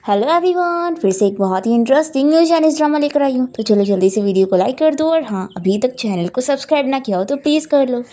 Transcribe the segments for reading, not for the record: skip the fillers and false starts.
Hello everyone, फिर से एक बहुत ही इंटरेस्टिंग न्यू चाइनीज ड्रामा लेकर आई हूँ। तो चलो जल्दी से वीडियो को लाइक कर दो और हाँ, अभी तक चैनल को सब्सक्राइब ना किया हो तो प्लीज़ कर लो।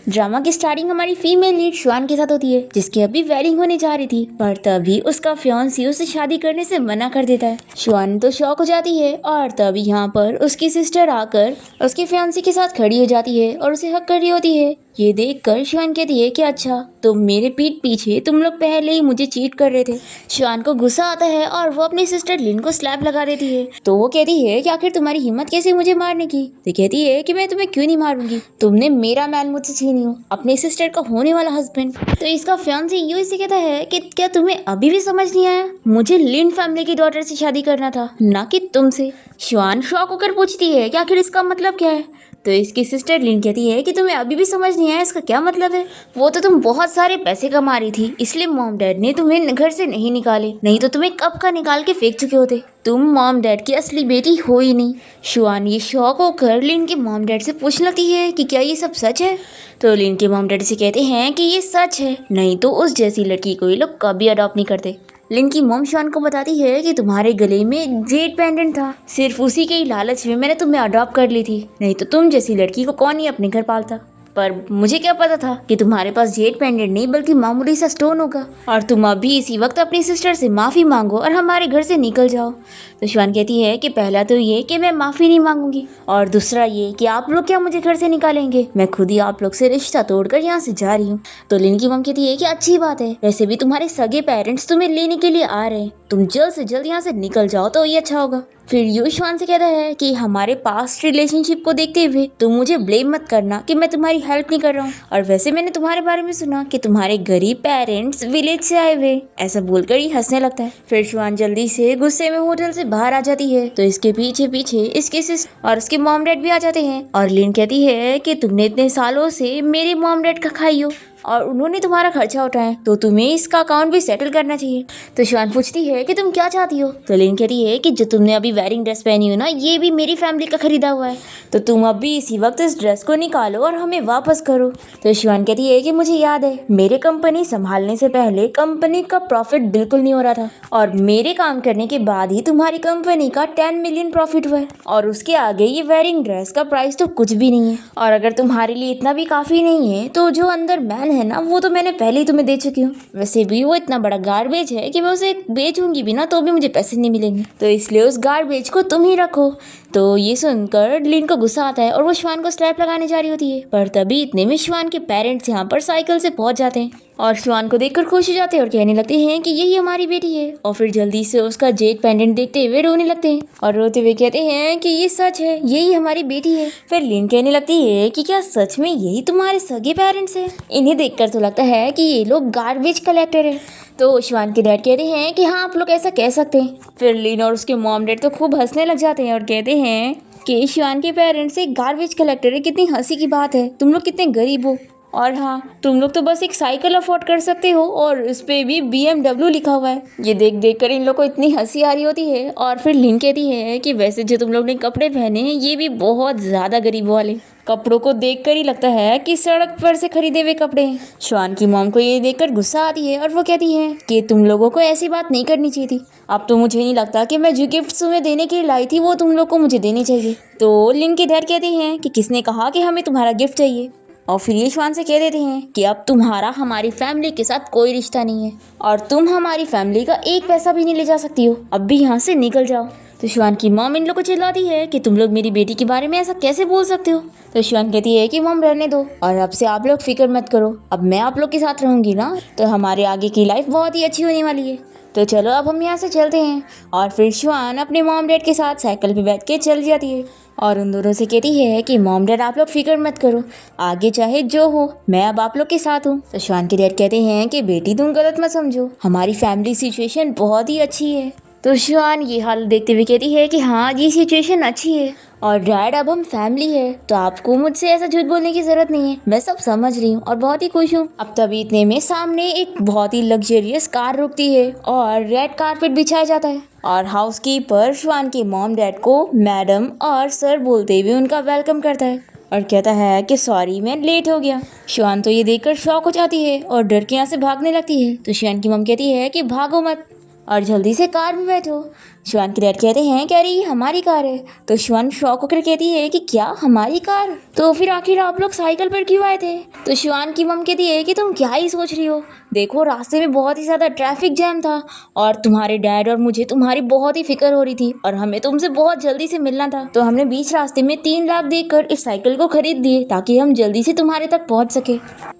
ड्रामा की स्टार्टिंग हमारी फीमेल लीड शुआन के साथ होती है, जिसकी अभी वेडिंग होने जा रही थी, पर तभी उसका फियांसी उसे शादी करने से मना कर देता है। शुआन तो शॉक हो जाती है और तभी यहाँ पर उसकी सिस्टर आकर उसके फियांसी के साथ खड़ी हो जाती है और उसे हक कर रही होती है। ये देखकर शुआन कहती है कि अच्छा, तो मेरे पीठ पीछे तुम लोग पहले ही मुझे चीट कर रहे थे। शुआन को गुस्सा आता है और वो अपनी सिस्टर लिन को स्लैप लगा देती है। तो वो कहती है कि आखिर तुम्हारी हिम्मत कैसे मुझे मारने की। तो कहती है कि मैं तुम्हें क्यों नहीं मारूंगी, तुमने मेरा मैन मुझसे छीनी हो, अपने सिस्टर का होने वाला हस्बैंड। तो इसका फियांसी यूं से कहता है कि क्या तुम्हें अभी भी समझ नहीं आया, मुझे लिन फैमिली की डॉटर से शादी करना था, ना कि तुमसे। शुआन शॉक होकर पूछती है कि आखिर इसका मतलब क्या है। तो इसकी सिस्टर लिन कहती है कि तुम्हें अभी भी समझ नहीं आया, इसका क्या मतलब है। वो तो तुम बहुत सारे पैसे कमा रही थी, इसलिए मॉम डैड ने तुम्हें घर से नहीं निकाले, नहीं तो तुम्हें कब का निकाल के फेंक चुके होते। तुम मॉम डैड की असली बेटी हो ही नहीं। शुआन ये शौक होकर लिन के मॉम डैड से पूछने लगती है कि क्या ये सब सच है। तो लिन के मॉम डैड से कहते हैं कि ये सच है, नहीं तो उस जैसी लड़की को ये लोग कभी अडॉप्ट नहीं करते। लिन की मॉम शुआन को बताती है कि तुम्हारे गले में जेड पेंडेंट था, सिर्फ उसी के ही लालच में मैंने तुम्हें अडॉप्ट कर ली थी, नहीं तो तुम जैसी लड़की को कौन ही अपने घर पालता। पर मुझे क्या पता था कि तुम्हारे पास जेड पेंडेंट नहीं बल्कि मामूली सा स्टोन होगा। और तुम अभी इसी वक्त अपनी सिस्टर से माफ़ी मांगो और हमारे घर से निकल जाओ। तो शुआन कहती है कि पहला तो ये कि मैं माफ़ी नहीं मांगूंगी, और दूसरा ये कि आप लोग क्या मुझे घर से निकालेंगे, मैं खुद ही आप लोग से रिश्ता तोड़कर यहाँ से जा रही हूँ। तो लिन की मम कहती है कि अच्छी बात है, वैसे भी तुम्हारे सगे पेरेंट्स तुम्हें लेने के लिए आ रहे हैं, तुम जल्द से जल्द यहाँ से निकल जाओ तो ये अच्छा होगा। फिर यू शुआन से कहता है कि हमारे पास्ट रिलेशनशिप को देखते हुए तुम मुझे ब्लेम मत करना कि मैं तुम्हारी हेल्प नहीं कर रहा हूँ, और वैसे मैंने तुम्हारे बारे में सुना कि तुम्हारे गरीब पेरेंट्स विलेज से आए हुए। ऐसा बोलकर ये हंसने लगता है। फिर शुआन जल्दी से गुस्से में होटल से बाहर आ जाती है। तो इसके पीछे पीछे इसके सिस्टर और उसके मॉम डैड भी आ जाते हैं, और लिन कहती है कि तुमने इतने सालों से मेरे मॉम डैड का खाई हो और उन्होंने तुम्हारा खर्चा उठाया, तो तुम्हें इसका अकाउंट भी सेटल करना चाहिए। तो शुआन पूछती है कि तुम क्या चाहती हो। तो लिन कहती है कि जो तुमने अभी वेडिंग ड्रेस पहनी हो ना, ये भी मेरी फैमिली का खरीदा हुआ है, तो तुम अभी इसी वक्त इस ड्रेस को निकालो और हमें वापस करो। तो शुआन कहती है कि मुझे याद है, मेरे कंपनी संभालने से पहले कंपनी का प्रॉफिट बिल्कुल नहीं हो रहा था, और मेरे काम करने के बाद ही तुम्हारी कंपनी का 10 मिलियन प्रॉफिट हुआ है, और उसके आगे ये वेडिंग ड्रेस का प्राइस तो कुछ भी नहीं है। और अगर तुम्हारे लिए इतना भी काफ़ी नहीं है तो जो अंदर मैन है ना, वो तो मैंने पहले ही तुम्हें दे चुकी हूँ। वैसे भी वो इतना बड़ा गार्बेज है कि मैं उसे बेचूंगी भी ना तो भी मुझे पैसे नहीं मिलेंगे, तो इसलिए उस गार्बेज को तुम ही रखो। तो ये सुनकर लिन को गुस्सा आता है और वो श्वान को स्लैप लगाने जा रही होती है, पर तभी इतने में श्वान के पेरेंट्स यहाँ पर साइकिल से पहुंच जाते हैं और श्वान को देखकर खुश हो जाते हैं और कहने लगते हैं कि यही हमारी बेटी है। और फिर जल्दी से उसका जेड पेंडेंट देखते हुए रोने लगते हैं और रोते हुए कहते हैं कि ये सच है, यही हमारी बेटी है। फिर लिन कहने लगती है कि क्या सच में यही तुम्हारे सगे पेरेंट्स हैं। इन्हें देखकर तो लगता है कि ये लोग गार्बेज कलेक्टर है। तो शुआन के डैड कहते हैं कि हाँ, आप लोग ऐसा कह सकते हैं। फिर लिन और उसके मॉम डैड तो खूब हंसने लग जाते हैं और कहते हैं कि शुआन के पेरेंट्स एक गार्बेज कलेक्टर है, कितनी हंसी की बात है, तुम लोग कितने गरीब हो, और हाँ, तुम लोग तो बस एक साइकिल अफोर्ड कर सकते हो और उस पर भी BMW लिखा हुआ है। ये देख देख कर इन लोग को इतनी हंसी आ रही होती है। और फिर लिन कहती है कि वैसे जो तुम लोग ने कपड़े पहने हैं ये भी बहुत ज़्यादा गरीबों वाले, कपड़ों को देखकर ही लगता है कि सड़क पर से खरीदे हुए कपड़े हैं। शुआन की मॉम को ये देखकर गुस्सा आती है और वो कहती है कि तुम लोगों को ऐसी बात नहीं करनी चाहिए थी। अब तो मुझे नहीं लगता कि मैं जो गिफ्ट तुम्हें देने के लिए लाई थी वो तुम लोग को मुझे देनी चाहिए। तो लिन के डैड कहते हैं कि किसने कहा कि हमें तुम्हारा गिफ्ट चाहिए। और फिर ये श्वान से कह देते हैं कि अब तुम्हारा हमारी फैमिली के साथ कोई रिश्ता नहीं है और तुम हमारी फैमिली का एक पैसा भी नहीं ले जा सकती हो, अब भी यहाँ से निकल जाओ। तो श्वान की मॉम इन लोग को चिल्लाती है कि तुम लोग मेरी बेटी के बारे में ऐसा कैसे बोल सकते हो। तो श्वान कहती है कि मॉम रहने दो, और अब से आप लोग फिक्र मत करो, अब मैं आप लोग के साथ रहूंगी ना, तो हमारे आगे की लाइफ बहुत ही अच्छी होने वाली है। तो चलो अब हम यहाँ से चलते हैं। और फिर श्वान अपने मॉम डैड के साथ साइकिल पे बैठ के चल जाती है और उन दोनों से कहती है कि मॉम डैड आप लोग फिक्र मत करो, आगे चाहे जो हो मैं अब आप लोग के साथ हूँ। तो श्वान के डैड कहते हैं कि बेटी तुम गलत मत समझो, हमारी फैमिली सिचुएशन बहुत ही अच्छी है। तो श्वान ये हाल देखते हुए कहती है कि हाँ, ये सिचुएशन अच्छी है और डैड अब हम फैमिली है, तो आपको मुझसे ऐसा झूठ बोलने की जरूरत नहीं है, मैं सब समझ रही हूँ और बहुत ही खुश हूँ। अब तभी इतने में सामने एक बहुत ही लग्जरियस कार रुकती है और रेड कारपेट बिछाया जाता है और हाउसकीपर श्वान के मॉम डैड को मैडम और सर बोलते हुए उनका वेलकम करता है और कहता है कि सॉरी मैं लेट हो गया। श्वान तो ये देखकर शॉक हो जाती है और डर के यहाँ से भागने लगती है। तो श्वान की मॉम कहती है कि भागो मत, और जल्दी से कार में बैठो। शिवान के डैड कहते हैं कि अरे ये हमारी कार है। तो शिवान शॉक होकर कहती है कि क्या हमारी कार? तो फिर आखिर आप लोग साइकिल पर क्यों आए थे? तो शिवान की मम कहती है कि तुम क्या ही सोच रही हो, देखो रास्ते में बहुत ही ज़्यादा ट्रैफिक जैम था और तुम्हारे डैड और मुझे तुम्हारी बहुत ही फिक्र हो रही थी और हमें तुमसे बहुत जल्दी से मिलना था, तो हमने बीच रास्ते में 3 लाख देकर इस साइकिल को खरीद दिए ताकि हम जल्दी से तुम्हारे तक पहुंच सके।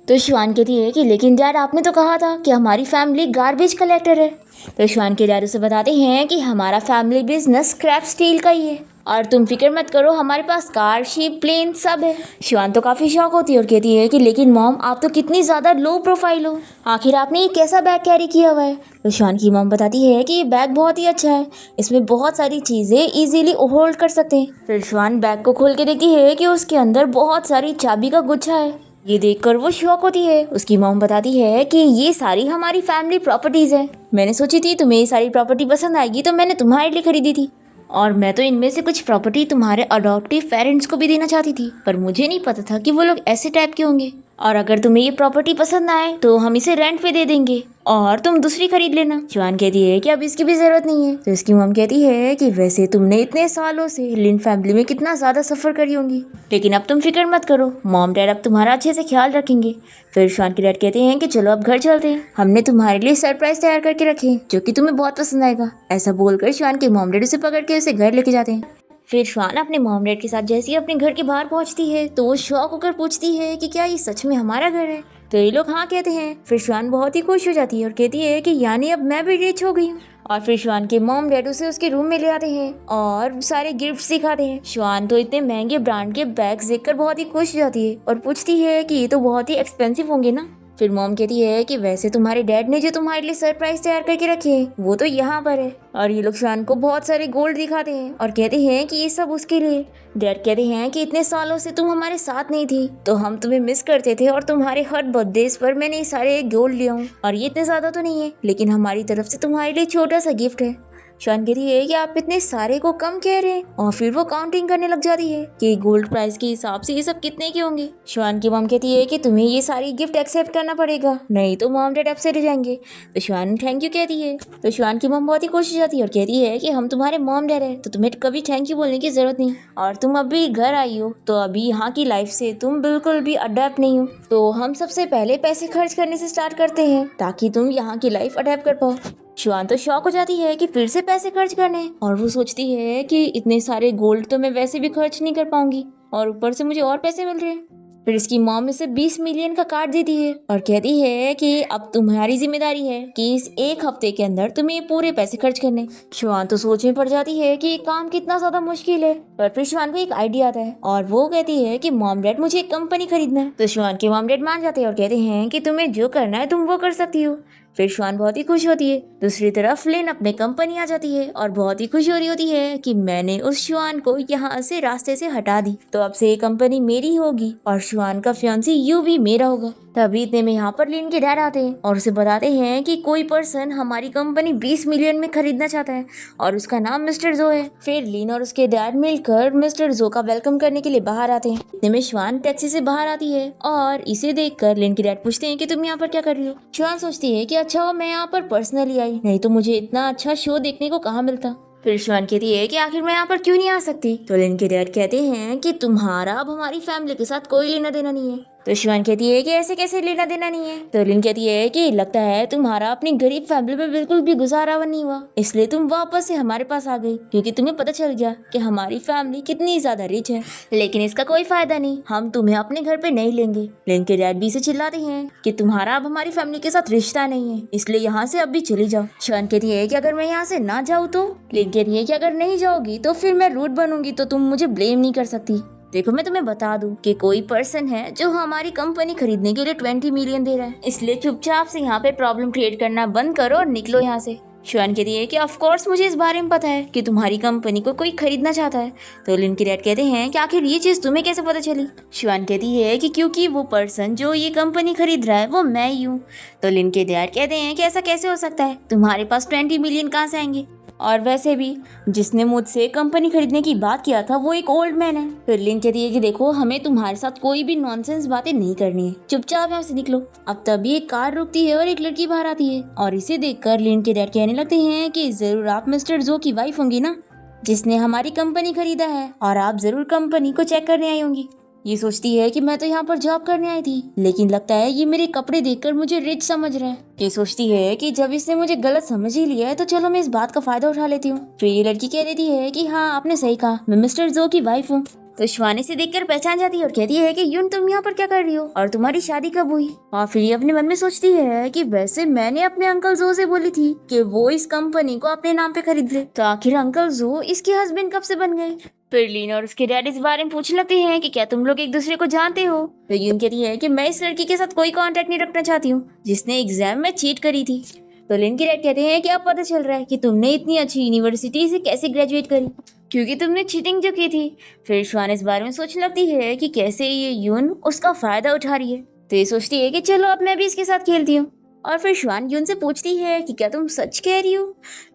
तो शिवान कहती है कि लेकिन डैड आपने तो कहा था कि हमारी फैमिली गार्बेज कलेक्टर है। तो शिवान के डैड उसे बताते हैं कि हमारा फैमिली बिजनेस स्क्रैप स्टील का ही है और तुम फिक्र मत करो, हमारे पास कार, शिप, प्लेन सब है। शिवान तो काफ़ी शॉक होती है और कहती है कि लेकिन मॉम आप तो कितनी ज़्यादा लो प्रोफाइल हो, आखिर आपने ये कैसा बैग कैरी किया हुआ है? तो शिवान की मॉम बताती है कि ये बैग बहुत ही अच्छा है, इसमें बहुत सारी चीज़ें इजीली होल्ड कर सकते हैं। फिर शिवान बैग को खोल के देखती है कि उसके अंदर बहुत सारी चाबी का गुच्छा है। ये देखकर वो शॉक होती है। उसकी मॉम बताती है कि ये सारी हमारी फैमिली प्रॉपर्टीज़ है, मैंने सोची थी तुम्हें ये सारी प्रॉपर्टी पसंद आएगी तो मैंने तुम्हारे लिए खरीदी थी और मैं तो इनमें से कुछ प्रॉपर्टी तुम्हारे अडॉप्टिव पेरेंट्स को भी देना चाहती थी, पर मुझे नहीं पता था कि वो लोग ऐसे टाइप के होंगे और अगर तुम्हें ये प्रॉपर्टी पसंद आए तो हम इसे रेंट पे दे देंगे और तुम दूसरी खरीद लेना। शिवान कहती है कि अब इसकी भी जरूरत नहीं है। तो इसकी मम कहती है कि वैसे तुमने इतने सालों से लिन फैमिली में कितना ज़्यादा सफ़र करी होंगी, लेकिन अब तुम फिक्र मत करो, मॉम डैड अब तुम्हारा अच्छे से ख्याल रखेंगे। फिर शिवान के डैड कहते हैं कि चलो अब घर चलते हैं, हमने तुम्हारे लिए सरप्राइज तैयार करके रखे हैं जो कि तुम्हें बहुत पसंद आएगा। ऐसा बोलकर शिवान के मॉम डैड उसे पकड़ के उसे घर लेके जाते हैं। फिर शिवान अपने मॉम डैड के साथ जैसे ही अपने घर के बाहर पहुंचती है तो वो शॉक होकर पूछती है कि क्या ये सच में हमारा घर है? तो ये लोग हाँ कहते हैं। फिर शिवान बहुत ही खुश हो जाती है और कहती है कि यानी अब मैं भी रिच हो गई हूँ। और फिर शिवान के मॉम डैड उसे उसके रूम में ले आते हैं और सारे गिफ्ट्स दिखाते हैं। शिवान तो इतने महंगे ब्रांड के बैग्स देखकर बहुत ही खुश हो जाती है और पूछती है कि ये तो बहुत ही एक्सपेंसिव होंगे ना। फिर मॉम कहती है कि वैसे तुम्हारे डैड ने जो तुम्हारे लिए सरप्राइज तैयार करके रखे हैं वो तो यहाँ पर है। और ये लोग शिवान को बहुत सारे गोल्ड दिखाते हैं और कहते हैं कि ये सब उसके लिए। डैड कहते हैं कि इतने सालों से तुम हमारे साथ नहीं थी तो हम तुम्हें मिस करते थे और तुम्हारे हर बर्थडेज पर मैंने ये सारे गोल्ड लिया हूँ और ये इतने ज़्यादा तो नहीं है लेकिन हमारी तरफ से तुम्हारे लिए छोटा सा गिफ्ट है। शिवान कहती है कि आप इतने सारे को कम कह रहे हैं और फिर वो काउंटिंग करने लग जाती है कि गोल्ड प्राइस के हिसाब से ये सब कितने के होंगे। शिवान की मॉम कहती है कि तुम्हें ये सारी गिफ्ट एक्सेप्ट करना पड़ेगा, नहीं तो मॉम डैड अपसेट हो जाएंगे। तो शिवान थैंक यू कहती है। तो शिवान की मॉम बहुत ही खुश हो जाती है और कहती है कि हम तुम्हारे मॉम डैड है तो तुम्हें कभी थैंक यू बोलने की जरूरत नहीं और तुम अभी घर आई हो तो अभी यहाँ की लाइफ से तुम बिल्कुल भी अडेप्ट नहीं हो, तो हम सबसे पहले पैसे खर्च करने से स्टार्ट करते हैं ताकि तुम यहाँ की लाइफ अडेप्ट कर पाओ। शिवान तो शॉक हो जाती है कि फिर से पैसे खर्च करने और वो सोचती है कि इतने सारे गोल्ड तो मैं वैसे भी खर्च नहीं कर पाऊंगी और ऊपर से मुझे और पैसे मिल रहे हैं। फिर इसकी मॉम इसे 20 मिलियन का कार्ड देती है और कहती है कि अब तुम्हारी जिम्मेदारी है कि इस 1 हफ्ते के अंदर तुम्हें ये पूरे पैसे खर्च करने। शिवान तो सोच में पड़ जाती है कि ये काम कितना ज्यादा मुश्किल है, पर फिर शिवान को एक आइडिया आता है और वो कहती है कि मॉम डैड मुझे एक कंपनी खरीदना है। तो शिवान के मॉम डैड मान जाते हैं और कहते हैं कि तुम्हें जो करना है तुम वो कर सकती हो। फिर शिवान बहुत ही खुश होती है। दूसरी तरफ लिन अपने कंपनी आ जाती है और बहुत ही खुश हो रही होती है कि मैंने उस शिवान को यहाँ से रास्ते से हटा दी, तो अब से ये कंपनी मेरी होगी और शिवान का फियांसी यू भी मेरा होगा। तभी इतने में यहाँ पर लिन के डैड आते हैं और उसे बताते हैं कि कोई पर्सन हमारी कंपनी 20 मिलियन में खरीदना चाहता है और उसका नाम मिस्टर जो है। फिर लिन और उसके डैड मिलकर मिस्टर जो का वेलकम करने के लिए बाहर आते हैं। इतने में शिवान टैक्सी से बाहर आती है और इसे देखकर लिन के डैड पूछते हैं कि तुम यहाँ पर क्या कर रही हो। शिवान सोचती है कि अच्छा मैं यहाँ पर पर्सनली आई, नहीं तो मुझे इतना अच्छा शो देखने को कहाँ मिलता। फिर शिवान कहती है कि आखिर मैं यहाँ पर क्यों नहीं आ सकती। तो लिन के डैड कहते हैं कि तुम्हारा अब हमारी फैमिली के साथ कोई लेना देना नहीं है। तो शिवान कहती है कि ऐसे कैसे लेना देना नहीं है। तो लिन कहती है कि लगता है तुम्हारा अपनी गरीब फैमिली में बिल्कुल भी गुजारा नहीं हुआ, इसलिए तुम वापस से हमारे पास आ गई क्योंकि तुम्हें पता चल गया कि हमारी फैमिली कितनी ज्यादा रिच है। लेकिन इसका कोई फायदा नहीं, हम तुम्हें अपने घर पे नहीं लेंगे। लिन के डैड भी से चिल्लाते हैं कि तुम्हारा अब हमारी फैमिली के साथ रिश्ता नहीं है, इसलिए यहाँ से अब भी चली जाओ। शिवान कहती है कि अगर मैं यहाँ से ना जाऊँ तो। लिन कहती है कि अगर नहीं जाओगी तो फिर मैं रूड बनूंगी तो तुम मुझे ब्लेम नहीं कर सकती। देखो मैं तुम्हें बता दूं कि कोई पर्सन है जो हमारी कंपनी खरीदने के लिए 20 मिलियन दे रहा है, इसलिए चुपचाप से यहाँ पे प्रॉब्लम क्रिएट करना बंद करो और निकलो यहाँ से। शिवान कहती है कि ऑफ कोर्स मुझे इस बारे में पता है कि तुम्हारी कंपनी को कोई खरीदना चाहता है। तो लिन के डैड कहते हैं कि आखिर ये चीज़ तुम्हें कैसे पता चली। शिवान कहती है कि क्योंकि वो पर्सन जो ये कंपनी खरीद रहा है वो मैं ही हूँ। तो लिन के डैड कहते हैं कि ऐसा कैसे हो सकता है, तुम्हारे पास 20 मिलियन कहाँ से आएंगे। और वैसे भी जिसने मुझसे कंपनी खरीदने की बात किया था वो एक ओल्ड मैन है। फिर लिन कहती है कि देखो हमें तुम्हारे साथ कोई भी नॉनसेंस बातें नहीं करनी है, चुपचाप यहाँ से निकलो। अब तभी एक कार रुकती है और एक लड़की बाहर आती है और इसे देखकर लिन के डैड कहने लगते हैं कि जरूर आप मिस्टर जो की वाइफ होंगी ना, जिसने हमारी कंपनी खरीदा है, और आप जरूर कंपनी को चेक करने आई होंगी। ये सोचती है कि मैं तो यहाँ पर जॉब करने आई थी, लेकिन लगता है ये मेरे कपड़े देखकर मुझे रिच समझ रहा है। ये सोचती है कि जब इसने मुझे गलत समझ ही लिया है तो चलो मैं इस बात का फायदा उठा लेती हूँ। फिर ये लड़की कह देती है कि हाँ आपने सही कहा, मैं मिस्टर जो की वाइफ हूँ। तो श्वान इसे देखकर पहचान जाती है और कहती है कि यून तुम यहाँ पर क्या कर रही हो और तुम्हारी शादी कब हुई। और फिर ये अपने मन में सोचती है कि वैसे मैंने अपने अंकल जो से बोली थी कि वो इस कंपनी को अपने नाम पे खरीद ले, तो आखिर अंकल जो इसके हस्बैंड कब से बन गए। फिर लीन और उसके डैड इस बारे में पूछने लगते हैं कि क्या तुम लोग एक दूसरे को जानते हो। तो यून कहती है कि मैं इस लड़की के साथ कोई कांटेक्ट नहीं रखना चाहती हूँ जिसने एग्जाम में चीट करी थी। तो लिन के डैड कहते हैं कि अब पता चल रहा है कि तुमने इतनी अच्छी यूनिवर्सिटी से कैसे ग्रेजुएट करी, क्योंकि तुमने चीटिंग जो की थी। फिर श्वान इस बारे में सोचने लगती है कि कैसे ये यून उसका फायदा उठा रही है। तो ये सोचती है कि चलो अब मैं भी इसके साथ खेलती हूँ। और फिर श्वान यून से पूछती है कि क्या तुम सच कह रही हो।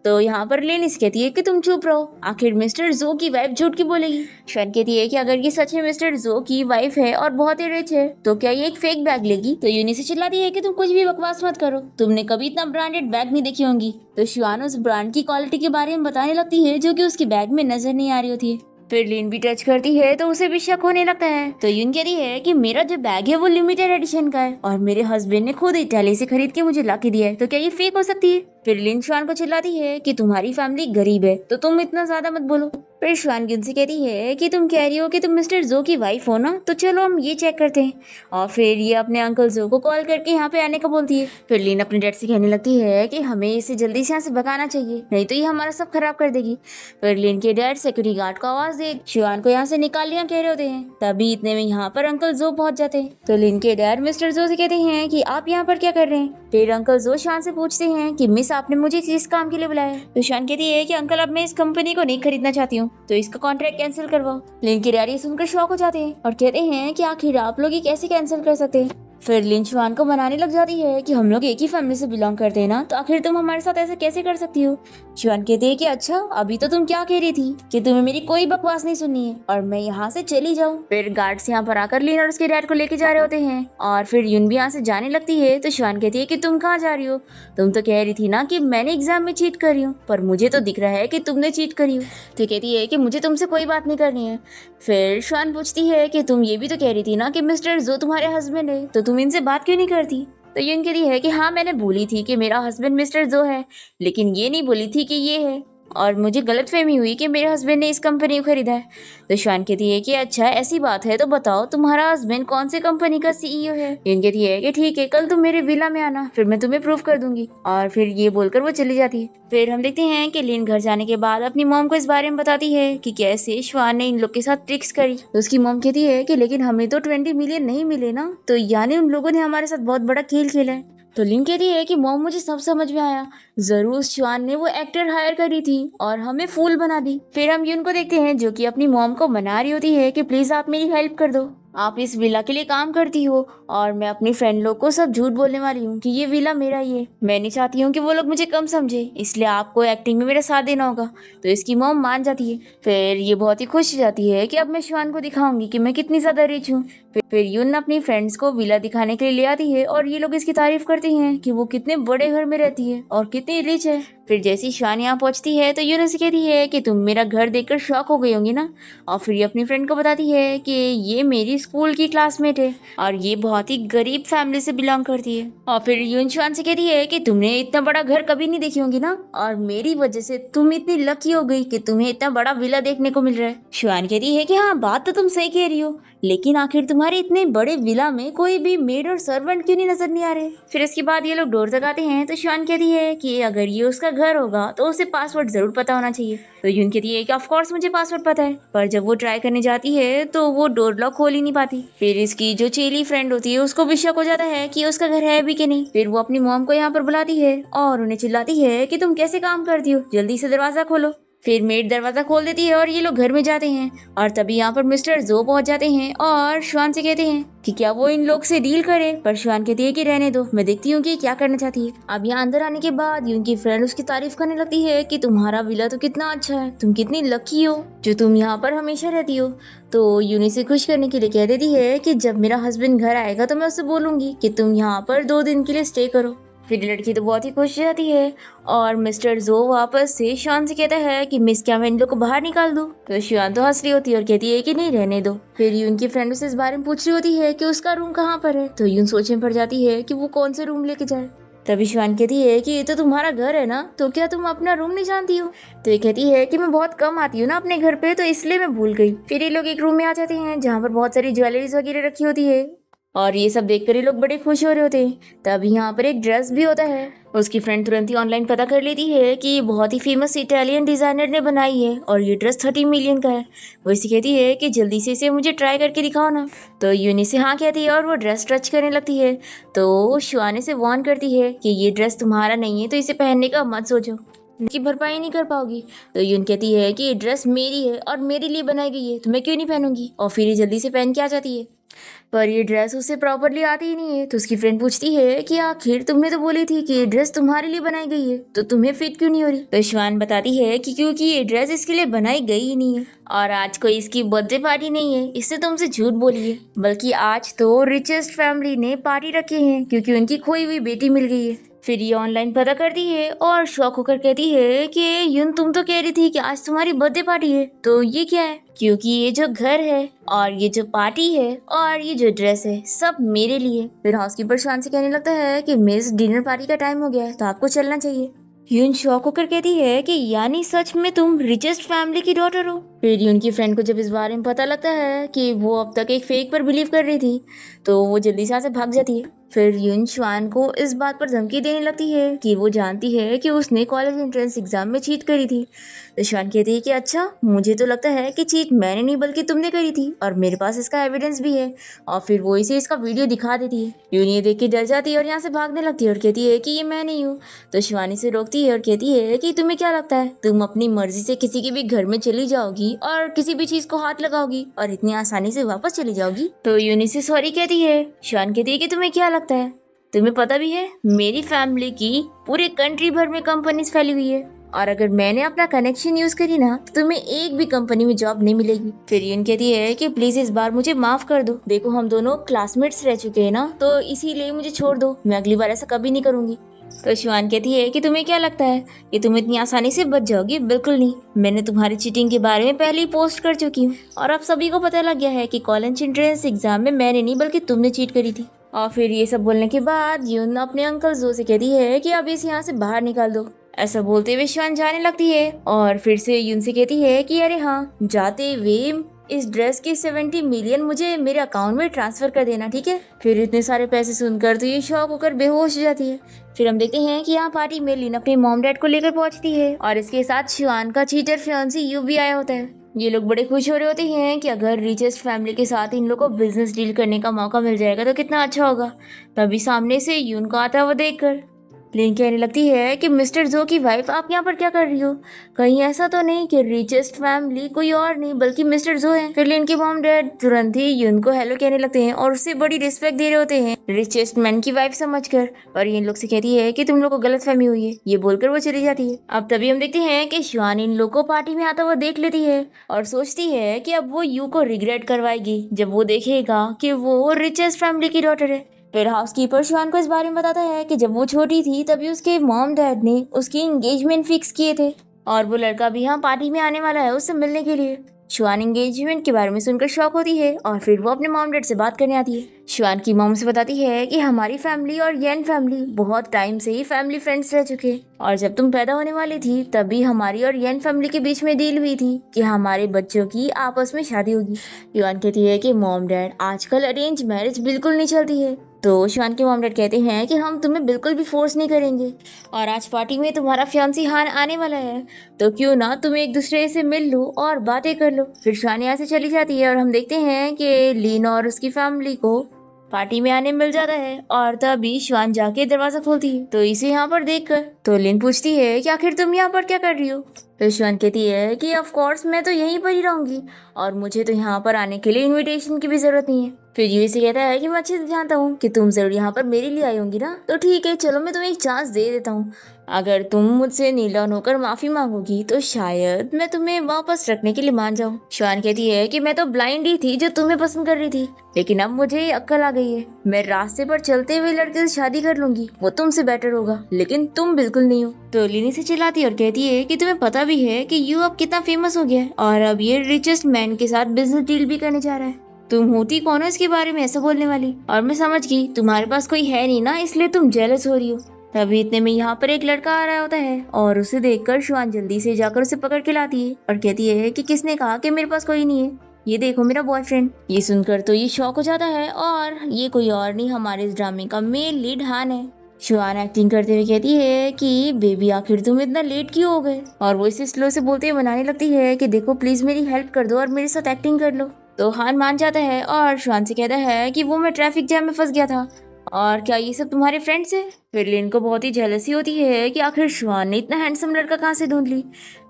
तो यहाँ पर लेनिस कहती है कि तुम चुप रहो, आखिर मिस्टर जो की वाइफ झूठ की बोलेगी। श्वान कहती है कि अगर ये सच में मिस्टर जो की वाइफ है और बहुत ही रिच है तो क्या ये एक फेक बैग लेगी। तो यून से चिल्लाती है कि तुम कुछ भी बकवास मत करो, तुमने कभी इतना ब्रांडेड बैग नहीं देखी होंगी। तो श्वान उस ब्रांड की क्वालिटी के बारे में बताने लगती है जो कि उसके बैग में नजर नहीं आ रही होती है। फिर लिन भी टच करती है तो उसे भी शक होने लगता है। तो यून कहती है कि मेरा जो बैग है वो लिमिटेड एडिशन का है और मेरे हस्बैंड ने खुद इटाली से खरीद के मुझे ला के दिया है, तो क्या ये फेक हो सकती है। फिर लिन श्वान को चिल्लाती है कि तुम्हारी फैमिली गरीब है तो तुम इतना ज्यादा मत बोलो। फिर श्वान यून से कहती है कि तुम कह रही हो कि तुम मिस्टर जो की वाइफ हो ना, तो चलो हम ये चेक करते हैं। और फिर ये अपने अंकल जो को कॉल करके यहाँ पे आने का बोलती है। फिर लिन अपने डैड से कहने लगती है कि हमें इसे जल्दी से यहाँ से भगाना चाहिए, नहीं तो ये हमारा सब खराब कर देगी। फिर लिन के डैड सिक्योरिटी गार्ड को आवाज दे श्वान को यहाँ से निकालिया कह रहे होते हैं। तभी इतने में यहाँ पर अंकल जो पहुंच जाते हैं। तो लिन के डैड मिस्टर जो से कहते हैं कि आप यहाँ पर क्या कर रहे हैं। फिर अंकल जो श्वान से पूछते हैं कि मिस आपने मुझे किस काम के लिए बुलाया है। तो श्वान कहती है कि अंकल अब मैं इस कंपनी को नहीं खरीदना चाहती हूँ, तो इसका कॉन्ट्रैक्ट कैंसिल करवाओ। लिन के डैड ये सुनकर शॉक हो जाते हैं और कहते हैं कि आखिर आप लोग ये कैसे कैंसिल कर सकते हैं। फिर लिन श्वान को मनाने लग जाती है कि हम लोग एक ही फैमिली से बिलोंग करते हैं ना, तो आखिर तुम हमारे साथ ऐसे कैसे कर सकती हो। श्वान कहती है कि अच्छा अभी तो तुम क्या कह रही थी कि तुम्हें मेरी कोई बकवास नहीं सुननी है और मैं यहाँ से चली जाऊँ। फिर गार्ड्स यहाँ पर आकर लिन और उसके डैड को लेके जा रहे होते हैं और फिर यून भी यहाँ से जाने लगती है। तो श्वान कहती है कि तुम कहाँ जा रही हो, तुम तो कह रही थी ना कि मैंने एग्जाम में चीट करी हूँ, पर मुझे तो दिख रहा है कि तुमने चीट करी हो। तो कहती है कि मुझे तुमसे कोई बात नहीं करनी है। फिर श्वान पूछती है कि तुम ये भी तो कह रही थी ना कि मिस्टर जो तुम्हारे हस्बैंड है, तो तुम इनसे बात क्यों नहीं करती। तो यून कहती है कि हाँ मैंने बोली थी कि मेरा हस्बैंड मिस्टर जो है, लेकिन ये नहीं बोली थी कि ये है, और मुझे गलतफहमी हुई कि मेरे हस्बैंड ने इस कंपनी को खरीदा है। तो श्वान कहती है कि अच्छा ऐसी बात है तो बताओ तुम्हारा हस्बैंड कौन सी कंपनी का सीईओ है। यून कहती है कि ठीक है कल तुम मेरे विला में आना, फिर मैं तुम्हें प्रूफ कर दूंगी। और फिर ये बोलकर वो चली जाती है। फिर हम देखते हैं कि लिन घर जाने के बाद अपनी मॉम को इस बारे में बताती है कि कैसे श्वान ने इन लोग के साथ ट्रिक्स करी। तो उसकी मॉम कहती है कि लेकिन हमें तो 20 मिलियन नहीं मिले ना, तो यानी उन लोगों ने हमारे साथ बहुत बड़ा खेल खेला है। तो लिन कहती है कि मॉम मुझे सब समझ में आया, जरूर श्वान ने वो एक्टर हायर करी थी और हमें फूल बना दी। फिर हम यून को देखते हैं जो कि अपनी मॉम को मना रही होती है कि प्लीज आप मेरी हेल्प कर दो, आप इस विला के लिए काम करती हो और मैं अपनी फ्रेंड लोग को सब झूठ बोलने वाली हूँ कि ये विला मेरा ही है। मैं नहीं चाहती हूँ कि वो लोग मुझे कम समझे, इसलिए आपको एक्टिंग में मेरा साथ देना होगा। तो इसकी मॉम मान जाती है। फिर ये बहुत ही खुश हो जाती है कि अब मैं श्वान को दिखाऊंगी कि मैं कितनी ज्यादा रिच हूँ। फिर यून अपनी फ्रेंड्स को विला दिखाने के लिए ले आती है और ये लोग इसकी तारीफ करते हैं कि वो कितने बड़े घर में रहती है और कितनी रिच है। फिर जैसी श्वान यहाँ पहुंचती है तो यून उसे कहती है कि तुम मेरा घर देखकर शॉक हो गई होंगी ना। और फिर ये अपनी फ्रेंड को बताती है कि ये मेरी स्कूल की क्लासमेट है और ये बहुत ही गरीब फैमिली से बिलोंग करती है। और फिर यून श्वान से कहती है कि तुमने इतना बड़ा घर कभी नहीं देखी होंगी ना, और मेरी वजह से तुम इतनी लकी हो गई कि तुम्हें इतना बड़ा विला देखने को मिल रहा है। श्वान कहती है कि हाँ बात तो तुम सही कह रही हो, लेकिन आखिर तुम्हारे इतने बड़े विला में कोई भी मेड और सर्वेंट क्यों नहीं नजर नहीं आ रहे। फिर इसके बाद ये लोग डोर तक आते हैं तो श्वान कहती है कि अगर ये उसका घर होगा तो उसे पासवर्ड जरूर पता होना चाहिए। तो यून कहती है कि ऑफ कोर्स मुझे पासवर्ड पता है, पर जब वो ट्राई करने जाती है तो वो डोर लॉक खोल ही नहीं पाती। फिर इसकी जो चेली फ्रेंड होती है उसको भी शक हो जाता है कि उसका घर है भी कि नहीं। फिर वो अपनी मॉम को यहाँ पर बुलाती है और उन्हें चिल्लाती है कि तुम कैसे काम करती हो, जल्दी से दरवाजा खोलो। फिर मेड दरवाजा खोल देती है और ये लोग घर में जाते हैं। और तभी यहाँ पर मिस्टर जो पहुंच जाते हैं और श्वान से कहते हैं कि क्या वो इन लोग से डील करे, पर श्वान कहती है कि रहने दो, मैं देखती हूँ कि क्या करना चाहती है। अब यहाँ अंदर आने के बाद उनकी फ्रेंड उसकी तारीफ करने लगती है कि तुम्हारा विला तो कितना अच्छा है, तुम कितनी लकी हो जो तुम यहाँ पर हमेशा रहती हो। तो यूनी से खुश करने के लिए कह देती है कि जब मेरा हस्बैंड घर आएगा तो मैं उससे बोलूंगी कि तुम यहाँ पर 2 दिन के लिए स्टे करो। फिर लड़की तो बहुत ही खुश रहती है और मिस्टर जो वापस से श्वान से कहता है कि मिस क्या मैं इन लोग को बाहर निकाल दूं। तो श्वान तो हंस रही होती है और कहती है कि नहीं रहने दो। फिर यून की फ्रेंड उसे इस बारे में पूछ रही होती है कि उसका रूम कहाँ पर है। तो यून सोच में पड़ जाती है कि वो कौन से रूम लेके जाए। तभी श्वान कहती है कि ये तो तुम्हारा घर है ना, तो क्या तुम अपना रूम नहीं जानती हो। तो ये कहती है कि मैं बहुत कम आती हूँ ना अपने घर पे, तो इसलिए मैं भूल गई। फिर ये लोग एक रूम में आ जाते हैं जहाँ पर बहुत सारी ज्वेलरीज वगैरह रखी होती है और ये सब देखकर ये लोग बड़े खुश हो रहे होते हैं। तब यहाँ पर एक ड्रेस भी होता है। उसकी फ्रेंड तुरंत ही ऑनलाइन पता कर लेती है कि ये बहुत ही फेमस इटालियन डिजाइनर ने बनाई है और ये ड्रेस 30 मिलियन का है। वो इसे कहती है कि जल्दी से इसे मुझे ट्राई करके दिखाओ ना। तो यूनी से हाँ कहती है और वो ड्रेस टच करने लगती है। तो श्वान से वार्न करती है कि ये ड्रेस तुम्हारा नहीं है, तो इसे पहनने का मत सोचो, की भरपाई नहीं कर पाओगी। तो यून कहती है कि ये ड्रेस मेरी है और मेरे लिए बनाई गई है, तो मैं क्यों नहीं पहनूंगी। और फिर ये जल्दी से पहन के आ जाती है, पर ये ड्रेस उसे प्रॉपरली आती ही नहीं है। तो उसकी फ्रेंड पूछती है कि आखिर तुमने तो बोली थी कि ये ड्रेस तुम्हारे लिए बनाई गई है, तो तुम्हें फिट क्यों नहीं हो रही। तो श्वान बताती है कि क्योंकि ये ड्रेस इसके लिए बनाई गई ही नहीं है और आज कोई इसकी बर्थडे पार्टी नहीं है, इससे तुमसे झूठ बोली है, बल्कि आज तो रिचेस्ट फैमिली ने पार्टी रखी है क्योंकि उनकी खोई हुई बेटी मिल गई है। फिर ये ऑनलाइन पता करती है और शॉक होकर कहती है कि यून तुम तो कह रही थी कि आज तुम्हारी बर्थडे पार्टी है, तो ये क्या है। क्योंकि ये जो घर है और ये जो पार्टी है और ये जो ड्रेस है सब मेरे लिए। फिर हाउसकीपर श्वान से कहने लगता है कि मिस डिनर पार्टी का टाइम हो गया है, तो आपको चलना चाहिए। यून शॉक होकर कहती है कि यानी सच में तुम रिचेस्ट फैमिली की डॉटर हो। फिर यून की फ्रेंड को जब इस बारे में पता लगता है कि वो अब तक एक फेक पर बिलीव कर रही थी, तो वो जल्दी से यहाँ से भाग जाती है। फिर यून श्वान को इस बात पर धमकी देने लगती है कि वो जानती है कि उसने कॉलेज एंट्रेंस एग्जाम में चीट करी थी। तो श्वान कहती है कि अच्छा, मुझे तो लगता है कि चीट मैंने नहीं बल्कि तुमने करी थी और मेरे पास इसका एविडेंस भी है। और फिर वो इसे इसका वीडियो दिखा देती है। यून ये देख के डर जाती है और यहाँ से भागने लगती है और कहती है कि ये मैं नहीं हूँ। तो श्वान इसे रोकती है और कहती है कि तुम्हें क्या लगता है तुम अपनी मर्जी से किसी के भी घर में चली जाओगी और किसी भी चीज को हाथ लगाओगी और इतनी आसानी से वापस चली जाओगी। तो यून इसे सॉरी कहती है। श्वान कहती है कि तुम्हें क्या लगता है, तुम्हें पता भी है मेरी फैमिली की पूरे कंट्री भर में कंपनीज फैली हुई है और अगर मैंने अपना कनेक्शन यूज करी ना तो तुम्हें एक भी कंपनी में जॉब नहीं मिलेगी। फिर यून कहती है कि प्लीज इस बार मुझे माफ कर दो, देखो हम दोनों क्लासमेट्स रह चुके हैं ना, तो इसीलिए मुझे छोड़ दो, मैं अगली बार ऐसा कभी नहीं करूंगी। तो श्वान कहती है कि तुम्हें क्या लगता है कि तुम इतनी आसानी से बच जाओगी, बिल्कुल नहीं, मैंने तुम्हारी चीटिंग के बारे में पहले ही पोस्ट कर चुकी हूँ और अब सभी को पता लग गया है कि कॉलेज एंट्रेंस एग्जाम में मैंने नहीं बल्कि तुमने चीट करी थी। और फिर ये सब बोलने के बाद यून अपने अंकल जो से कहती है कि अब इसे यहाँ से बाहर निकाल दो। ऐसा बोलते हुए श्वान जाने लगती है और फिर से यून से कहती है कि अरे हाँ, जाते हुए इस ड्रेस की 70 मिलियन मुझे मेरे अकाउंट में ट्रांसफर कर देना, ठीक है। फिर इतने सारे पैसे सुनकर तो ये शॉक होकर बेहोश हो जाती है। फिर हम देखते हैं कि यहाँ पार्टी में लिन अपने मॉम डैड को लेकर पहुंचती है और इसके साथ श्वान का चीटर फियांसी यू भी आया होता है। ये लोग बड़े खुश हो रहे होते हैं कि अगर रिचेस्ट फैमिली के साथ इन लोग को बिजनेस डील करने का मौका मिल जाएगा तो कितना अच्छा होगा। तभी सामने से यून को आता हुआ देखकर लिन कहने लगती है कि मिस्टर जो की वाइफ, आप यहाँ पर क्या कर रही हो, कहीं ऐसा तो नहीं कि रिचेस्ट फैमिली कोई और नहीं बल्कि मिस्टर जो है। फिर लिन के मॉम डैड तुरंत ही यून को हेलो कहने लगते हैं और उससे बड़ी रिस्पेक्ट दे रहे होते हैं रिचेस्ट मैन की वाइफ समझकर। और ये लोग से कहती है कि तुम लोग को गलतफहमी हुई है, ये बोलकर वो चली जाती है। अब तभी हम देखते हैं कि श्वान इन लोग को पार्टी में आता हुआ देख लेती है और सोचती है कि अब वो यू को रिग्रेट करवाएगी जब वो देखेगा कि वो रिचेस्ट फैमिली की डॉटर है। फिर हाउसकीपर श्वान को इस बारे में बताता है कि जब वो छोटी थी तभी उसके मॉम डैड ने उसकी एंगेजमेंट फिक्स किए थे और वो लड़का भी यहाँ पार्टी में आने वाला है उससे मिलने के लिए। श्वान एंगेजमेंट के बारे में सुनकर शॉक होती है और फिर वो अपने मॉम डैड से बात करने आती है। श्वान की मॉम से बताती है कि हमारी फैमिली और येन फैमिली बहुत टाइम से ही फैमिली फ्रेंड्स रह चुके हैं और जब तुम पैदा होने वाली थी तभी हमारी और येन फैमिली के बीच में डील हुई थी कि हमारे बच्चों की आपस में शादी होगी। श्वान कहती है कि मॉम डैड, आजकल अरेंज मैरिज बिल्कुल नहीं चलती है। तो श्वान के मॉम डैड कहते हैं कि हम तुम्हें बिल्कुल भी फोर्स नहीं करेंगे और आज पार्टी में तुम्हारा फियांसी हान आने वाला है, तो क्यों ना तुम एक दूसरे से मिल लो और बातें कर लो। फिर श्वान यहाँ से चली जाती है और हम देखते हैं कि लीन और उसकी फैमिली को पार्टी में आने मिल जाता है और तभी श्वान जाके दरवाजा खोलती है तो इसे यहाँ पर देखकर तो लिन पूछती है कि आखिर तुम यहाँ पर क्या कर रही हो। तो श्वान कहती है कि ऑफ कोर्स मैं तो यहीं पर ही रहूंगी और मुझे तो यहाँ पर आने के लिए इनविटेशन की भी जरूरत नहीं है। फिर यूवी से कहता है कि मैं अच्छे से जानता हूँ कि तुम जरूर यहाँ पर मेरे लिए आई होंगी ना, तो ठीक है चलो मैं तुम्हें एक चांस दे देता हूँ। अगर तुम मुझसे नील डाउन होकर माफी मांगोगी तो शायद मैं तुम्हें वापस रखने के लिए मान जाऊँ। श्वान कहती है कि मैं तो ब्लाइंड ही थी जो तुम्हें पसंद कर रही थी, लेकिन अब मुझे अक्ल आ गई है। मैं रास्ते पर चलते हुए लड़के से शादी कर लूंगी, वो तुमसे बेटर होगा, लेकिन तुम बिल्कुल नहीं हो। तो लिनी से चिल्लाती है और कहती है कि तुम्हें पता भी है कि यू अब कितना फेमस हो गया है और अब ये रिचेस्ट मैन के साथ बिजनेस डील भी करने जा रहा है। तुम होती कौन हो इसके बारे में ऐसा बोलने वाली? और मैं समझ गई तुम्हारे पास कोई है नहीं ना, इसलिए तुम जेलस हो रही हो। तभी इतने में यहाँ पर एक लड़का आ रहा होता है और उसे देखकर श्वान जल्दी से जाकर उसे पकड़ के लाती है और कहती है कि किसने कहा कि मेरे पास कोई नहीं है, ये देखो मेरा बॉयफ्रेंड। ये सुनकर तो ये शॉक हो जाता है और ये कोई और नहीं हमारे इस ड्रामे का मेन लीड हान है। श्वान एक्टिंग करते हुए कहती है कि बेबी आखिर तुम इतना लेट क्यों हो गए, और वो इसे स्लो से बोलते हुए बनाने लगती है कि देखो प्लीज मेरी हेल्प कर दो और मेरे साथ एक्टिंग कर लो। तो हान मान जाता है और श्वान से कहता है कि वो मैं ट्रैफिक जैम में फंस गया था और क्या ये सब तुम्हारे फ्रेंड्स हैं। फिर लिन को बहुत ही जेलसी होती है कि आखिर श्वान ने इतना हैंडसम लड़का कहाँ से ढूंढ ली।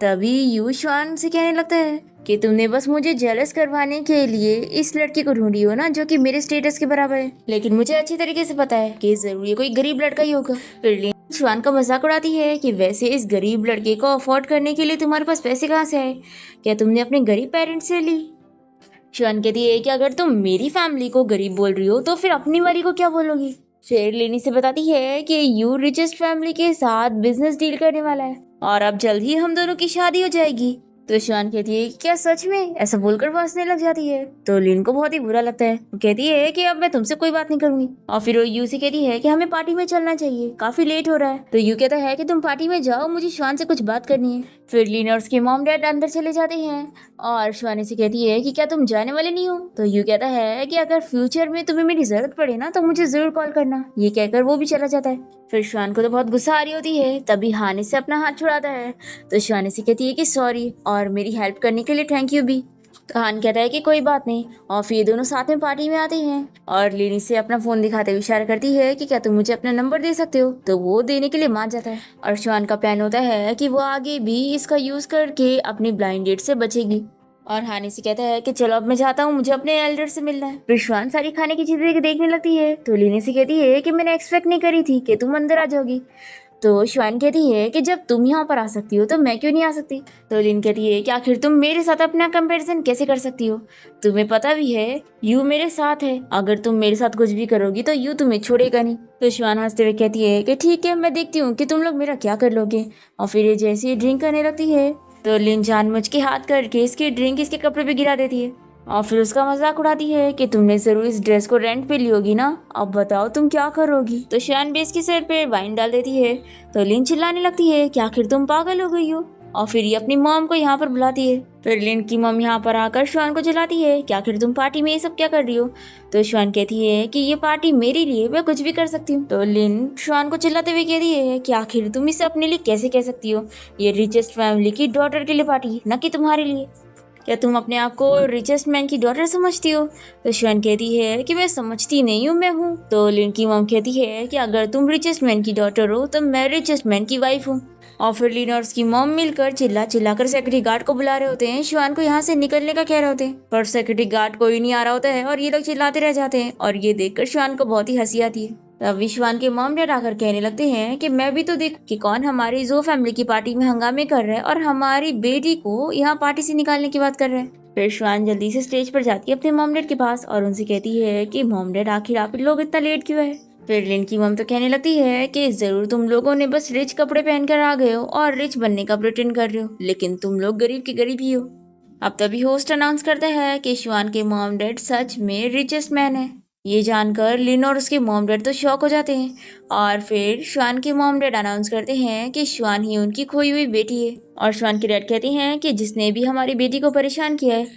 तभी यू श्वान से कहने लगता है कि तुमने बस मुझे जेलस करवाने के लिए इस लड़की को ढूंढी हो ना, जो कि मेरे स्टेटस के बराबर है, लेकिन मुझे अच्छी तरीके से पता है कि जरूर ये कोई गरीब लड़का ही होगा। फिर लिन श्वान का मजाक उड़ाती है कि वैसे इस गरीब लड़के को अफोर्ड करने के लिए तुम्हारे पास पैसे कहाँ से आए, क्या तुमने अपने गरीब पेरेंट्स से ली। श्वान कहती है कि अगर तुम मेरी फैमिली को गरीब बोल रही हो तो फिर अपनी वाली को क्या बोलोगी। फिर लेनी से बताती है कि यू रिचेस्ट फैमिली के साथ बिजनेस डील करने वाला है और अब जल्द ही हम दोनों की शादी हो जाएगी। तो श्वान कहती है कि क्या सच में, ऐसा बोलकर वो हंसने लग जाती है। तो लिन को बहुत ही बुरा लगता है, वो कहती है कि अब मैं तुमसे कोई बात नहीं करूंगी। और फिर वो यू से कहती है कि हमें पार्टी में चलना चाहिए, काफी लेट हो रहा है। तो यू कहता है कि तुम पार्टी में जाओ, मुझे श्वान से कुछ बात करनी है। फिर लिन और उसके मॉम डैड अंदर चले जाते हैं और श्वान से कहती है कि क्या तुम जाने वाले नहीं हो। तो यू कहता है कि अगर फ्यूचर में तुम्हें मेरी जरूरत पड़े ना तो मुझे जरूर कॉल करना। ये कहकर वो भी चला जाता है। फिर श्वान को तो बहुत गुस्सा आ रही होती है, तभी हानि से अपना हाथ छुड़ाता है। तो श्वान से कहती है कि सॉरी और मेरी हेल्प करने के लिए थैंक यू भी। तो हान कहता है कि कोई बात नहीं और फिर ये दोनों साथ में पार्टी में आते हैं और लिनी से अपना फोन दिखाते हुए इशारा करती है कि क्या तुम मुझे अपना नंबर दे सकते हो। तो वो देने के लिए मान जाता है और श्वान का प्लान होता है कि वो आगे भी इसका यूज करके अपनी ब्लाइंड डेट से बचेगी। और हानि से कहता है कि चलो अब मैं जाता हूँ, मुझे अपने एल्डर से मिलना है। फिर श्वान सारी खाने की चीजें देखने लगती है तो लिनी से कहती है कि मैंने एक्सपेक्ट नहीं करी थी कि तुम अंदर आ जाओगी। तो श्वान कहती है कि जब तुम यहाँ पर आ सकती हो तो मैं क्यों नहीं आ सकती। तो लिन कहती है कि आखिर तुम मेरे साथ अपना कंपैरिजन कैसे कर सकती हो, तुम्हें पता भी है यू मेरे साथ है, अगर तुम मेरे साथ कुछ भी करोगी तो यू तुम्हें छोड़ेगा नहीं। तो श्वान हंसते हुए कहती है कि ठीक है मैं देखती हूँ कि तुम लोग मेरा क्या कर लोगे। और फिर ये जैसे ही ड्रिंक करने लगती है तो लिन जानबूझ के हाथ करके इसकी ड्रिंक इसके कपड़े पे गिरा देती है और फिर उसका मजाक उड़ाती है कि तुमने जरूर इस ड्रेस को रेंट पे ली होगी ना, अब बताओ तुम क्या करोगी। तो श्वान बेस के सर पे वाइन डाल देती है तो लिन चिल्लाने लगती है कि आखिर तुम पागल हो गई हो और फिर ये अपनी मॉम को यहाँ पर बुलाती है। फिर लिन की मॉम यहाँ पर आकर श्वान को चिल्लाती है कि आखिर तुम पार्टी में ये सब क्या कर रही हो। तो श्वान कहती है कि ये पार्टी मेरे लिए, मैं कुछ भी कर सकती हूँ। तो लिन श्वान को चिल्लाते हुए कहती है कि आखिर तुम इसे अपने लिए कैसे कह सकती हो, ये रिचेस्ट फैमिली की डॉटर के लिए पार्टी, न कि तुम्हारे लिए। क्या तुम अपने आप को रिचेस्ट मैन की डॉटर समझती हो। तो श्वान कहती है कि मैं समझती नहीं हूँ, मैं हूँ। तो लिन की मॉम कहती है कि अगर तुम रिचेस्ट मैन की डॉटर हो तो मैं रिचेस्ट मैन की वाइफ हूँ। और फिर लिन और उसकी मॉम मिलकर चिल्लाकर सिक्योरिटी गार्ड को बुला रहे होते हैं, श्वान को यहाँ से निकलने का कह रहे होते हैं, पर सिक्योरिटी गार्ड कोई नहीं आ रहा होता है और ये लोग चिल्लाते रह जाते हैं और ये देखकर श्वान को बहुत ही हंसी आती है। तभी श्वान के मॉम डैड आकर कहने लगते हैं कि मैं भी तो देख कि कौन हमारी जो फैमिली की पार्टी में हंगामे कर रहा है और हमारी बेटी को यहाँ पार्टी से निकालने की बात कर रहे हैं। फिर श्वान जल्दी से स्टेज पर जाती है अपने मॉम डैड के पास और उनसे कहती है कि मॉम डैड आखिर आप लोग इतना लेट क्यों है। फिर लिन की मॉम तो कहने लगती है कि जरूर तुम लोगों ने बस रिच कपड़े पहनकर आ गए हो और रिच बनने का प्रिटेंड कर रहे हो, लेकिन तुम लोग गरीब के गरीब ही हो। अब तभी होस्ट अनाउंस करता है कि श्वान के मॉम डैड सच में रिचेस्ट मैन है। ये जानकर लिन और उसके मॉम डैड तो शॉक हो जाते हैं और फिर श्वान के मॉम डैड अनाउंस करते हैं कि श्वान ही उनकी खोई हुई बेटी है। और श्वान के डैड कहते हैं कि जिसने भी हमारी बेटी को परेशान किया है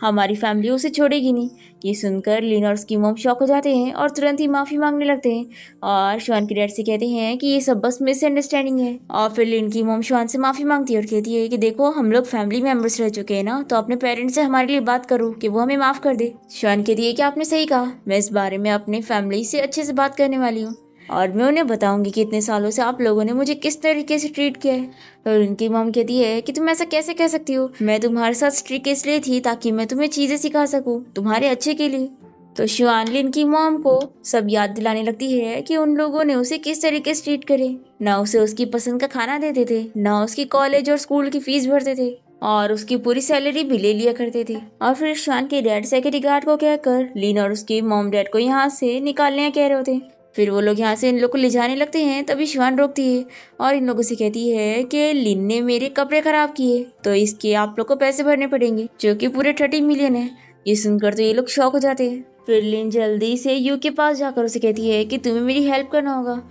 हमारी फैमिली उसे छोड़ेगी नहीं। ये सुनकर लिन और उसकी मॉम शॉक हो जाते हैं और तुरंत ही माफ़ी मांगने लगते हैं और श्वान के डैड से कहते हैं कि ये सब बस मिसअंडरस्टैंडिंग है। और फिर लिन की मॉम श्वान से माफ़ी मांगती है और कहती है कि देखो हम लोग फैमिली मेम्बर्स रह चुके हैं ना, तो अपने पेरेंट्स से हमारे लिए बात करो कि वो हमें माफ़ कर दे। श्वान कहती है कि आपने सही कहा, मैं इस बारे में अपने फैमिली से अच्छे से बात करने वाली हूँ और मैं उन्हें बताऊंगी कि इतने सालों से आप लोगों ने मुझे किस तरीके से ट्रीट किया है। तो उनकी मॉम कहती है कि तुम ऐसा कैसे कह सकती हो, मैं तुम्हारे साथ स्ट्रिक्ट इसलिए थी ताकि मैं तुम्हें चीज़ें सिखा सकूं तुम्हारे अच्छे के लिए। तो शिवान लिन की मॉम को सब याद दिलाने लगती है कि उन लोगों ने उसे किस तरीके से ट्रीट करे, ना उसे उसकी पसंद का खाना देते थे, ना उसकी कॉलेज और स्कूल की फीस भरते थे और उसकी पूरी सैलरी भी ले लिया करते थे। और फिर शिवान के डैड सिक्योरिटी गार्ड को कहकर लिन और उसके मॉम डैड को यहाँ से निकालने कह रहे होते। फिर वो लोग यहाँ से इन लोग को ले जाने लगते हैं, तभी शिवान रोकती है और इन लोगों से कहती है कि लिन ने मेरे कपड़े खराब किए तो इसके आप लोग को पैसे भरने पड़ेंगे, जो कि पूरे 30 मिलियन है। ये सुनकर तो ये लोग शॉक हो जाते हैं। फिर लिन जल्दी से यू के पास जाकर उसे कहती है कि तुम्हें मेरी हेल्प करना होगा,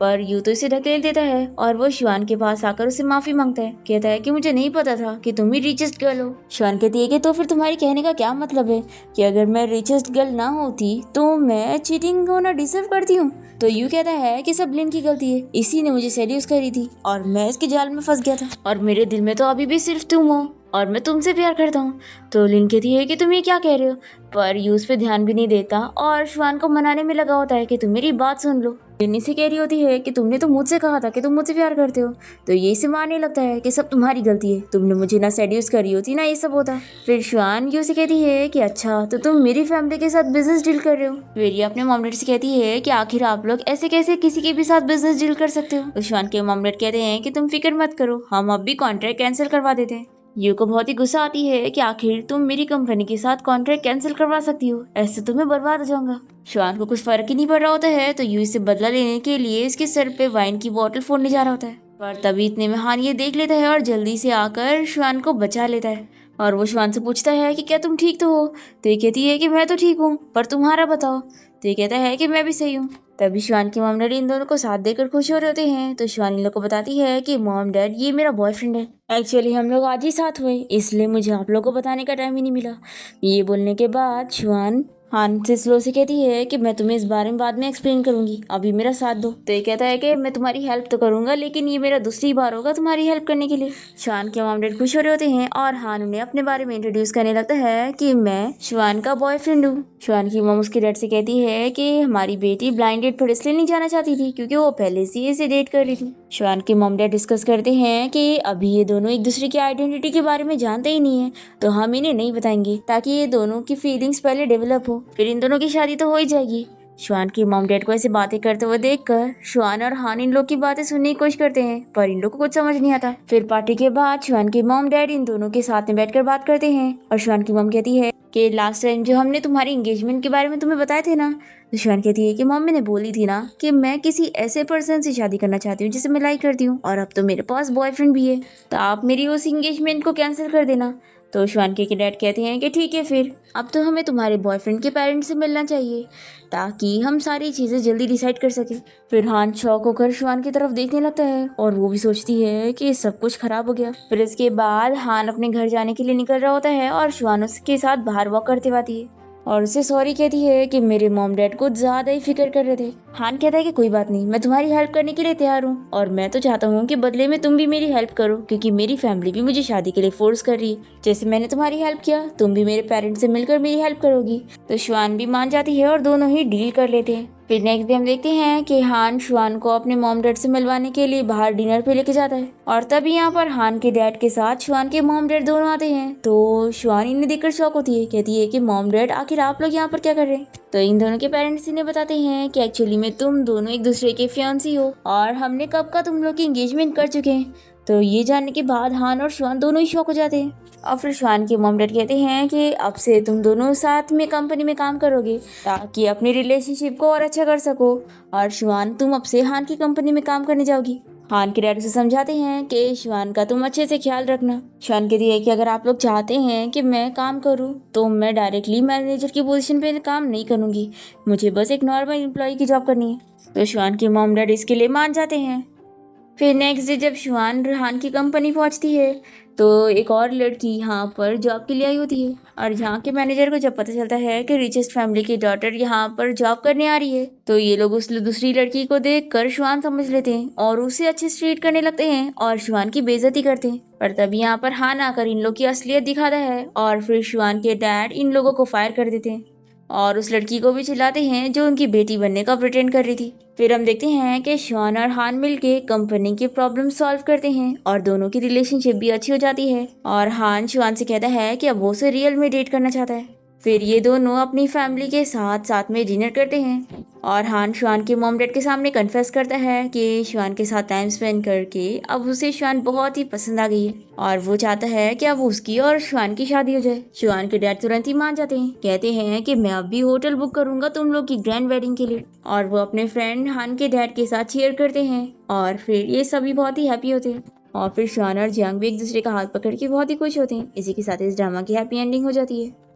पर यू तो इसे ढकेल देता है और वो शिवान के पास आकर उसे माफी मांगता है। कहता है कि मुझे नहीं पता था कि तुम ही रिचेस्ट गर्ल हो। शिवान कहती है कि तो फिर तुम्हारी कहने का क्या मतलब है कि अगर मैं रिचेस्ट गर्ल ना होती तो मैं चीटिंग होना डिजर्व करती हूँ। तो यू कहता है कि सब लिन की गलती है, इसी ने मुझे सेड्यूस करी थी और मैं इसके जाल में फंस गया था और मेरे दिल में तो अभी भी सिर्फ तुम हो और मैं तुमसे प्यार करता हूँ। तो लिन कहती है कि तुम ये क्या कह रहे हो, पर यू उस पे ध्यान भी नहीं देता और शिवान को मनाने में लगा होता है कि तुम मेरी बात सुन लो। लिन से कह रही होती है कि तुमने तो मुझसे कहा था कि तुम मुझसे प्यार करते हो, तो ये इसे मानने लगता है कि सब तुम्हारी गलती है, तुमने मुझे ना सेड्यूस करी होती ना ये सब होता। फिर शिवान यू से कहती है कि अच्छा तो तुम मेरी फैमिली के साथ बिजनेस डील कर रहे हो। फिर ये अपने मॉम डैड से कहती है कि आखिर आप लोग ऐसे कैसे किसी के भी साथ बिजनेस डील कर सकते हो। तो शिवान के मॉम डैड कहते हैं कि तुम फिक्र मत करो, हम अब भी कॉन्ट्रैक्ट कैंसिल करवा देते हैं। यू को बहुत ही गुस्सा आती है कि आखिर तुम मेरी कंपनी के साथ कॉन्ट्रैक्ट कैंसिल करवा सकती हो, ऐसे तो मैं बर्बाद हो जाऊंगा। शिवान को कुछ फर्क ही नहीं पड़ रहा होता है, तो यू इससे बदला लेने के लिए इसके सर पे वाइन की बोतल फोड़ने जा रहा होता है। पर तभी इतने में हान ये देख लेता है और जल्दी से आकर शिवान को बचा लेता है और वो शिवान से पूछता है कि क्या तुम ठीक तो हो। तो ये कहती है कि मैं तो ठीक हूँ, पर तुम्हारा बताओ। तो ये कहता है कि मैं भी सही हूँ। तभी शिवान के मॉम डैड इन दोनों को साथ देकर खुश हो रहे होते हैं। तो शिवान इन लोग को बताती है कि मॉम डैड ये मेरा बॉयफ्रेंड है, एक्चुअली हम लोग आज ही साथ हुए, इसलिए मुझे आप लोग को बताने का टाइम ही नहीं मिला। ये बोलने के बाद शिवान हान से स्लो से कहती है कि मैं तुम्हें इस बारे में बाद में एक्सप्लेन करूंगी, अभी मेरा साथ दो। तो ये कहता है कि मैं तुम्हारी हेल्प तो करूंगा, लेकिन ये मेरा दूसरी बार होगा तुम्हारी हेल्प करने के लिए। शिवान के मॉम डैड खुश हो रहे होते हैं और हान उन्हें अपने बारे में इंट्रोड्यूस करने लगता है कि मैं शिवान का बॉयफ्रेंड हूँ। शिवान की मॉम उसके डैड से कहती है कि हमारी बेटी ब्लाइंड डेट पर इसलिए नहीं जाना चाहती थी क्योंकि वो पहले से इसे डेट कर रही थी। शिवान के मॉम डैड डिस्कस करते हैं कि अभी ये दोनों एक दूसरे की आइडेंटिटी के बारे में जानते ही नहीं है, तो हम इन्हें नहीं बताएंगे ताकि ये दोनों की फीलिंग्स पहले डेवलप हो, फिर इन दोनों की शादी तो हो ही जाएगी। शिवान की मॉम डैड को ऐसे बातें करते हुए देखकर शिवान और हान इन लोग की बातें सुनने की कोशिश करते हैं, पर इन लोग को कुछ समझ नहीं आता। फिर पार्टी के बाद शिवान की मॉम डैड इन दोनों के साथ में बैठकर बात करते हैं और शिवान की मॉम कहती है कि लास्ट टाइम जो हमने तुम्हारी एंगेजमेंट के बारे में तुम्हें बताए थे ना, तो शिवान कहती है कि मॉम मैंने बोली थी ना कि मैं किसी ऐसे पर्सन से शादी करना चाहती हूँ जिसे मैं लाइक करती हूँ, और अब तो मेरे पास बॉयफ्रेंड भी है, तो आप मेरी उस एंगेजमेंट को कैंसिल कर देना। तो शिवान के डैड कहते हैं कि ठीक है, फिर अब तो हमें तुम्हारे बॉयफ्रेंड के पेरेंट्स से मिलना चाहिए ताकि हम सारी चीज़ें जल्दी डिसाइड कर सकें। फिर हान शॉक होकर शिवान की तरफ देखने लगता है और वो भी सोचती है कि सब कुछ खराब हो गया। फिर इसके बाद हान अपने घर जाने के लिए निकल रहा होता है और शिवान उसके साथ बाहर वॉक करते हुए आती है और उसे सॉरी कहती है कि मेरे मॉम डैड कुछ ज़्यादा ही फिक्र कर रहे थे। हान कहता है कि कोई बात नहीं, मैं तुम्हारी हेल्प करने के लिए तैयार हूँ और मैं तो चाहता हूँ कि बदले में तुम भी मेरी हेल्प करो, क्योंकि मेरी फैमिली भी मुझे शादी के लिए फोर्स कर रही है। जैसे मैंने तुम्हारी हेल्प किया, तुम भी मेरे पेरेंट्स से मिलकर मेरी हेल्प करोगी। तो शिवान भी मान जाती है और दोनों ही डील कर लेते हैं। फिर नेक्स्ट डे हम देखते हैं कि हान शिवान को अपने मॉम डैड से मिलवाने के लिए बाहर डिनर पे लेके जाता है और तभी यहाँ पर हान के डैड के साथ शिवान के मॉम डैड दोनों आते हैं। तो शिवान इन्हें देखकर शॉक होती है, कहती है कि मॉम डैड आखिर आप लोग यहाँ पर क्या कर रहे हैं। तो इन दोनों के पेरेंट्स इन्हें बताते हैं कि एक्चुअली में तुम दोनों एक दूसरे के फियांसी हो और हमने कब का तुम लोग की एंगेजमेंट कर चुके हैं। तो ये जानने के बाद हान और शिवान दोनों ही शॉक हो जाते हैं और फिर शिवान के मॉम डैड कहते हैं कि अब से तुम दोनों साथ में कंपनी में काम करोगे ताकि अपनी रिलेशनशिप को और अच्छा कर सको, और शिवान तुम अब से हान की कंपनी में काम करने जाओगी। हान के डैड उसे समझाते हैं कि शिवान का तुम अच्छे से ख्याल रखना। शिवान कहती है कि अगर आप लोग चाहते हैं कि मैं काम करूं तो मैं डायरेक्टली मैनेजर की पोजीशन पे काम नहीं करूंगी, मुझे बस एक नॉर्मल एम्प्लॉय की जॉब करनी है। तो शिवान के मॉम डैड इसके लिए मान जाते हैं। फिर नेक्स्ट डे जब शिवान हान की कंपनी पहुंचती है तो एक और लड़की यहाँ पर जॉब के लिए आई होती है और यहाँ के मैनेजर को जब पता चलता है कि रिचेस्ट फैमिली की डॉटर यहाँ पर जॉब करने आ रही है तो ये लोग उस दूसरी लड़की को देखकर श्वान समझ लेते हैं और उसे अच्छे से ट्रीट करने लगते हैं और श्वान की बेइज्जती करते हैं। पर तभी यहाँ पर हान आकर इन लोग की असलियत दिखाता है और फिर श्वान के डैड इन लोगों को फायर कर देते हैं और उस लड़की को भी चिल्लाते हैं जो उनकी बेटी बनने का प्रिटेंड कर रही थी। फिर हम देखते हैं कि श्वान और हान मिलके कंपनी की प्रॉब्लम सॉल्व करते हैं और दोनों की रिलेशनशिप भी अच्छी हो जाती है और हान श्वान से कहता है कि अब वो उसे रियल में डेट करना चाहता है। फिर ये दोनों अपनी फैमिली के साथ साथ में डिनर करते हैं और हान श्वान के मॉम डैड के सामने कन्फेस करता है कि श्वान के साथ टाइम स्पेंड करके अब उसे श्वान बहुत ही पसंद आ गई है और वो चाहता है कि अब उसकी और श्वान की शादी हो जाए। श्वान के डैड तुरंत ही मान जाते हैं, कहते हैं कि मैं अब भी होटल बुक करूंगा तुम लोग की ग्रैंड वेडिंग के लिए और वो अपने फ्रेंड हान के डैड के साथ शेयर करते हैं और फिर ये सभी बहुत ही हैप्पी होते हैं और फिर श्वान और जियांग भी एक दूसरे का हाथ पकड़ के बहुत ही खुश होते हैं। इसी के साथ इस ड्रामा की हैप्पी एंडिंग हो जाती है।